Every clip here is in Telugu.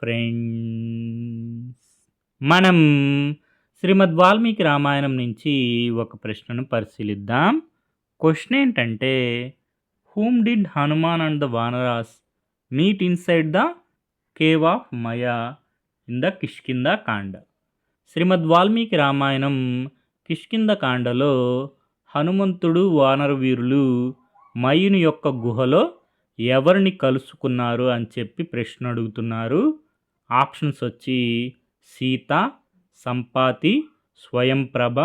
ఫ్రెండ్స్, మనం శ్రీమద్ వాల్మీకి రామాయణం నుంచి ఒక ప్రశ్నను పరిశీలిద్దాం. క్వశ్చన్ ఏంటంటే, whom did Hanuman and the vanaras meet inside the cave of Maya in the Kishkindha Kanda. Srimad Valmiki Ramayanam Kishkindha కాండలో హనుమంతుడు వానర వీరులు మయుని యొక్క గుహలో ఎవరిని కలుసుకున్నారు అని చెప్పి ప్రశ్న అడుగుతున్నారు. ఆప్షన్స్ వచ్చి సీత, సంపాతి, స్వయంప్రభ,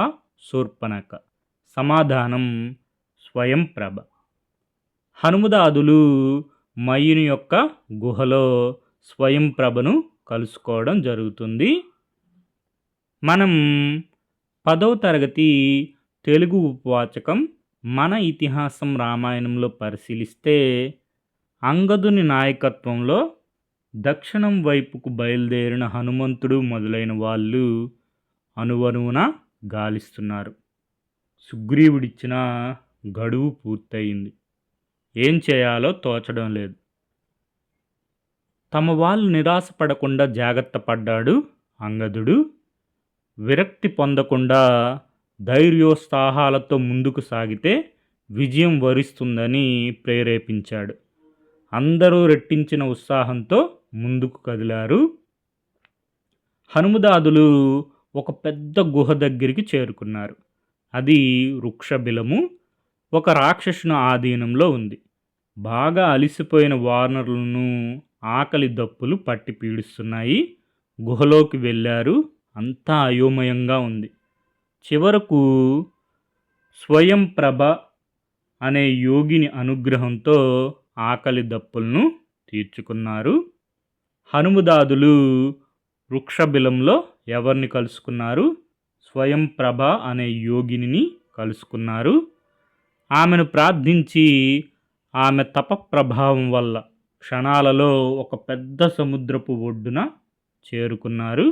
శూర్పణఖ. సమాధానం స్వయంప్రభ. హనుమదాదులు మయుని యొక్క గుహలో స్వయంప్రభను కలుసుకోవడం జరుగుతుంది. మనం 10వ తరగతి తెలుగు ఉపవాచకం మన ఇతిహాసం రామాయణంలో పరిశీలిస్తే, అంగదుని నాయకత్వంలో దక్షిణం వైపుకు బయలుదేరిన హనుమంతుడు మొదలైన వాళ్ళు అనువనువున గాలిస్తున్నారు. సుగ్రీవుడిచ్చిన గడువు పూర్తయింది. ఏం చేయాలో తోచడం లేదు. తమ వాళ్ళు నిరాశపడకుండా జాగ్రత్త పడ్డాడు అంగదుడు. విరక్తి పొందకుండా ధైర్యోత్సాహాలతో ముందుకు సాగితే విజయం వరిస్తుందని ప్రేరేపించాడు. అందరూ రెట్టించిన ఉత్సాహంతో ముందుకు కదిలారు. హనుమదాదులు ఒక పెద్ద గుహ దగ్గరికి చేరుకున్నారు. అది వృక్షబిలము. ఒక రాక్షసుని ఆధీనంలో ఉంది. బాగా అలిసిపోయిన వానరులను ఆకలి దప్పులు పట్టి పీడిస్తున్నాయి. గుహలోకి వెళ్ళారు. అంతా అయోమయంగా ఉంది. చివరకు స్వయంప్రభ అనే యోగిని అనుగ్రహంతో ఆకలి దప్పులను తీర్చుకున్నారు. హనుమదాదులు వృక్షబిలంలో ఎవరిని కలుసుకున్నారు? స్వయంప్రభ అనే యోగిని కలుసుకున్నారు. ఆమెను ప్రార్థించి ఆమె తప ప్రభావం వల్ల క్షణాలలో ఒక పెద్ద సముద్రపు ఒడ్డున చేరుకున్నారు.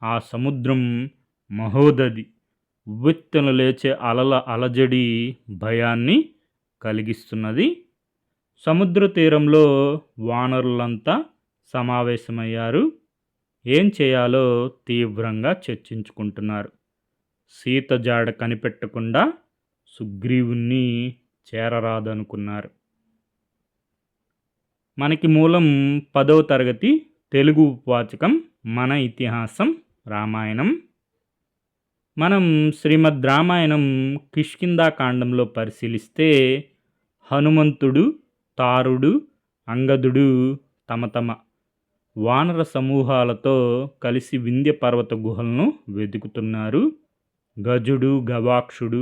ఆ సముద్రం మహోదది. ఉవ్వెత్తున లేచే అలల అలజడి భయాన్ని కలిగిస్తున్నది. సముద్ర తీరంలో వానరులంతా సమావేశమయ్యారు. ఏం చేయాలో తీవ్రంగా చర్చించుకుంటున్నారు. సీత జాడ కనిపెట్టకుండా సుగ్రీవుణ్ణి చేరరాదనుకున్నారు. మనకి మూలం 10వ తరగతి తెలుగు ఉపవాచకం మన ఇతిహాసం రామాయణం. మనం శ్రీమద్ రామాయణం కిష్కింధాకాండంలో పరిశీలిస్తే, హనుమంతుడు, తారుడు, అంగదుడు తమ తమ వానర సమూహాలతో కలిసి వింధ్య పర్వత గుహలను వెతుకుతున్నారు. గజుడు, గవాక్షుడు,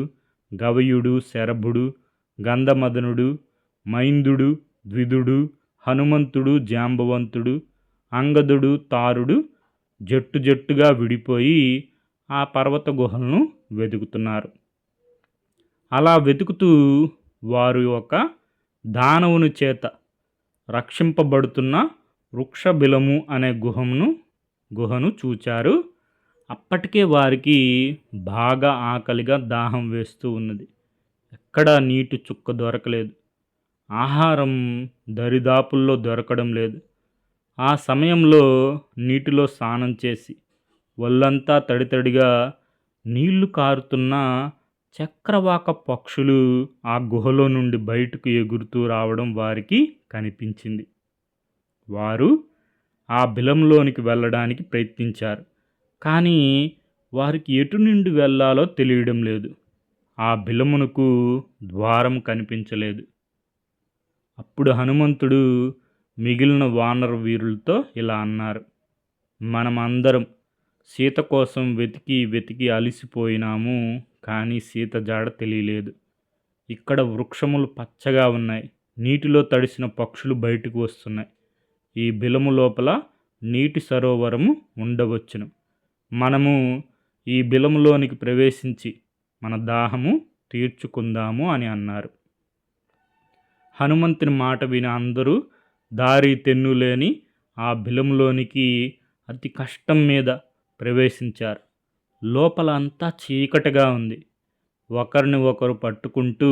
గవయుడు, శరభుడు, గంధమదనుడు, మైందుడు, ద్విదుడు, హనుమంతుడు, జాంబవంతుడు, అంగదుడు, తారుడు జట్టు జట్టుగా విడిపోయి ఆ పర్వత గుహలను వెతుకుతున్నారు. అలా వెతుకుతూ వారు ఒక దానవుని చేత రక్షింపబడుతున్న వృక్షబిలము అనే గుహను చూచారు. అప్పటికే వారికి బాగా ఆకలిగా దాహం వేస్తూ ఉన్నది. ఎక్కడా నీటి చుక్క దొరకలేదు. ఆహారం దరిదాపుల్లో దొరకడం లేదు. ఆ సమయంలో నీటిలో స్నానం చేసి ఒళ్ళంతా తడితడిగా నీళ్లు కారుతున్న చక్రవాక పక్షులు ఆ గుహలో నుండి బయటకు ఎగురుతూ రావడం వారికి కనిపించింది. వారు ఆ బిలంలోనికి వెళ్ళడానికి ప్రయత్నించారు. కానీ వారికి ఎటు నుండి వెళ్ళాలో తెలియడం లేదు. ఆ బిలమునకు ద్వారం కనిపించలేదు. అప్పుడు హనుమంతుడు మిగిలిన వానర వీరులతో ఇలా అన్నారు: మనమందరం సీత కోసం వెతికి వెతికి అలిసిపోయినాము. కానీ సీత జాడ తెలియలేదు. ఇక్కడ వృక్షములు పచ్చగా ఉన్నాయి. నీటిలో తడిసిన పక్షులు బయటకు వస్తున్నాయి. ఈ బిలము లోపల నీటి సరోవరము ఉండవచ్చును. మనము ఈ బిలములోనికి ప్రవేశించి మన దాహము తీర్చుకుందాము అని అన్నారు. హనుమంతుని మాట విని అందరూ దారి తెన్నులేని ఆ బిలంలోనికి అతి కష్టం మీద ప్రవేశించారు. లోపల అంతా చీకటిగా ఉంది. ఒకరిని ఒకరు పట్టుకుంటూ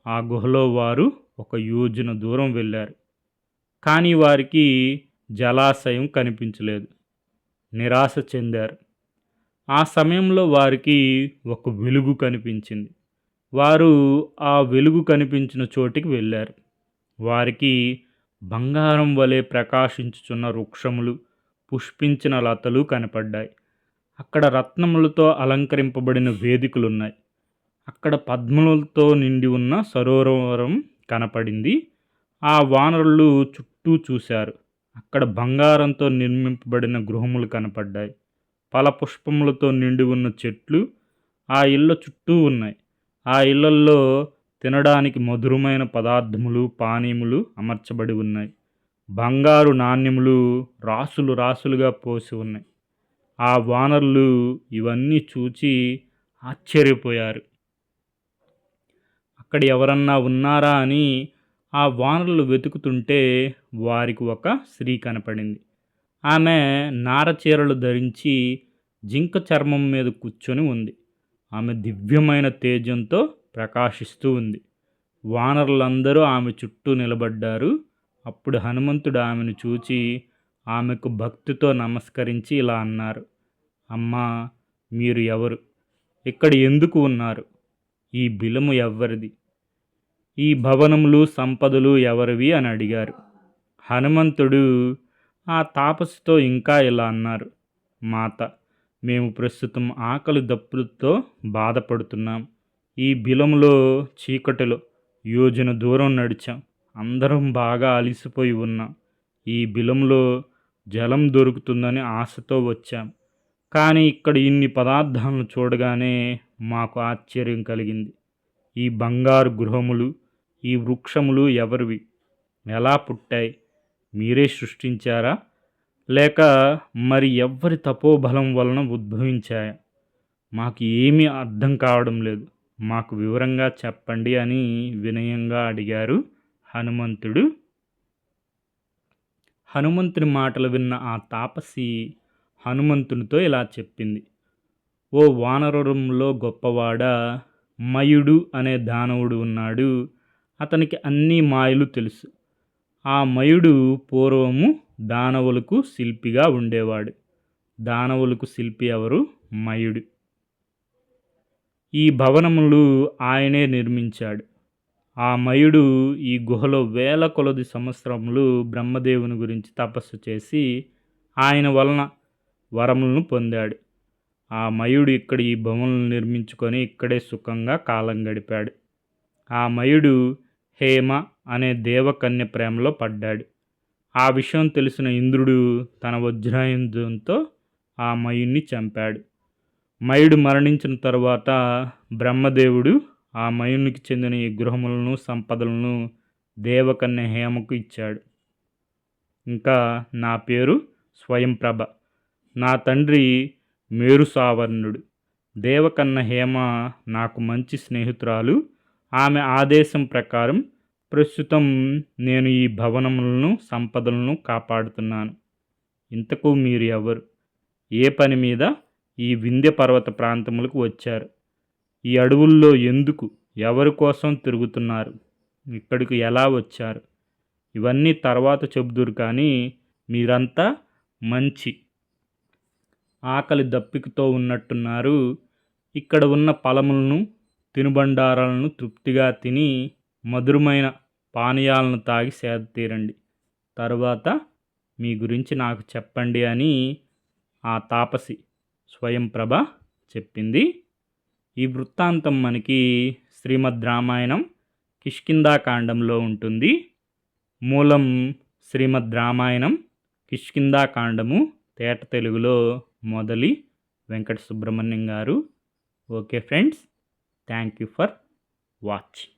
ఆ గుహలో వారు ఒక యోజన దూరం వెళ్ళారు. కానీ వారికి జలాశయం కనిపించలేదు. నిరాశ చెందారు. ఆ సమయంలో వారికి ఒక వెలుగు కనిపించింది. వారు ఆ వెలుగు కనిపించిన చోటికి వెళ్ళారు. వారికి బంగారం వలె ప్రకాశించుచున్న వృక్షములు, పుష్పించిన లతలు కనపడ్డాయి. అక్కడ రత్నములతో అలంకరింపబడిన వేదికలున్నాయి. అక్కడ పద్మములతో నిండి ఉన్న సరోవరం కనపడింది. ఆ వానరులు చుట్టూ చూశారు. అక్కడ బంగారంతో నిర్మింపబడిన గృహములు కనపడ్డాయి. ఫలపుష్పములతో నిండి ఉన్న చెట్లు ఆ ఇళ్ళ చుట్టూ ఉన్నాయి. ఆ ఇళ్లల్లో తినడానికి మధురమైన పదార్థములు, పానీయములు అమర్చబడి ఉన్నాయి. బంగారు నాణ్యములు రాసులు రాసులుగా పోసి ఉన్నాయి. ఆ వానరులు ఇవన్నీ చూచి ఆశ్చర్యపోయారు. అక్కడ ఎవరన్నా ఉన్నారా అని ఆ వానరులు వెతుకుతుంటే వారికి ఒక స్త్రీ కనపడింది. ఆమె నారచీరలు ధరించి జింక చర్మం మీద కూర్చొని ఉంది. ఆమె దివ్యమైన తేజంతో ప్రకాశిస్తూ ఉంది. వానరులందరూ ఆమె చుట్టూ నిలబడ్డారు. అప్పుడు హనుమంతుడు ఆమెను చూచి ఆమెకు భక్తితో నమస్కరించి ఇలా అన్నారు: అమ్మా, మీరు ఎవరు? ఇక్కడ ఎందుకు ఉన్నారు? ఈ బిలము ఎవ్వరిది? ఈ భవనములు, సంపదలు ఎవరివి అని అడిగారు. హనుమంతుడు ఆ తాపసితో ఇంకా ఇలా అన్నారు: మాత, మేము ప్రస్తుతం ఆకలి దప్పులతో బాధపడుతున్నాం. ఈ బిలంలో చీకటిలో యోజన దూరం నడిచాం. అందరం బాగా అలసిపోయి ఉన్నాం. ఈ బిలంలో జలం దొరుకుతుందని ఆశతో వచ్చాం. కానీ ఇక్కడ ఇన్ని పదార్థాలను చూడగానే మాకు ఆశ్చర్యం కలిగింది. ఈ బంగారు గృహములు, ఈ వృక్షములు ఎవరివి? ఎలా పుట్టాయి? మీరే సృష్టించారా? లేక మరి ఎవ్వరి తపోబలం వలన ఉద్భవించాయా? మాకు ఏమీ అర్థం కావడం లేదు. మాకు వివరంగా చెప్పండి అని వినయంగా అడిగారు హనుమంతుడు. హనుమంతుని మాటలు విన్న ఆ తాపసి హనుమంతునితో ఇలా చెప్పింది: ఓ వానరులంలో గొప్పవాడా, మయుడు అనే దానవుడు ఉన్నాడు. అతనికి అన్ని మాయలు తెలుసు. ఆ మయుడు పూర్వము దానవులకు శిల్పిగా ఉండేవాడు. దానవులకు శిల్పి ఎవరు? మయుడు. ఈ భవనములు ఆయనే నిర్మించాడు. ఆ మయుడు ఈ గుహలో వేల కొలది సంవత్సరములు బ్రహ్మదేవుని గురించి తపస్సు చేసి ఆయన వలన వరములను పొందాడు. ఆ మయుడు ఇక్కడ ఈ భవనలు నిర్మించుకొని ఇక్కడే సుఖంగా కాలం గడిపాడు. ఆ మయుడు హేమ అనే దేవకన్య ప్రేమలో పడ్డాడు. ఆ విషయం తెలిసిన ఇంద్రుడు తన వజ్రాయుధంతో ఆ మయుణ్ణి చంపాడు. మయుడు మరణించిన తరువాత బ్రహ్మదేవుడు ఆ మయునికి చెందిన ఈ గృహములను, సంపదలను దేవకన్య హేమకు ఇచ్చాడు. ఇంకా నా పేరు స్వయంప్రభ. నా తండ్రి మేరుసావర్ణుడు. దేవకన్య హేమ నాకు మంచి స్నేహితురాలు. ఆమె ఆదేశం ప్రకారం ప్రస్తుతం నేను ఈ భవనములను, సంపదలను కాపాడుతున్నాను. ఇంతకు మీరు ఎవరు? ఏ పని మీద ఈ వింధ్య పర్వత ప్రాంతములకు వచ్చారు? ఈ అడవుల్లో ఎందుకు, ఎవరి కోసం తిరుగుతున్నారు? ఇక్కడికి ఎలా వచ్చారు? ఇవన్నీ తర్వాత చెబుదురు, కానీ మీరంతా మంచి ఆకలి దప్పికతో ఉన్నట్టున్నారు. ఇక్కడ ఉన్న ఫలములను, తినుబండారాలను తృప్తిగా తిని మధురమైన పానీయాలను తాగి సేద తీరండి. తరువాత మీ గురించి నాకు చెప్పండి అని ఆ తాపసి స్వయంప్రభ చెప్పింది. ఈ వృత్తాంతం మనకి శ్రీమద్ రామాయణం కిష్కింధాకాండంలో ఉంటుంది. మూలం శ్రీమద్ రామాయణం కిష్కింధాకాండము, తేట తెలుగులో మొదలి వెంకట సుబ్రహ్మణ్యం గారు. Okay friends, thank you for watching.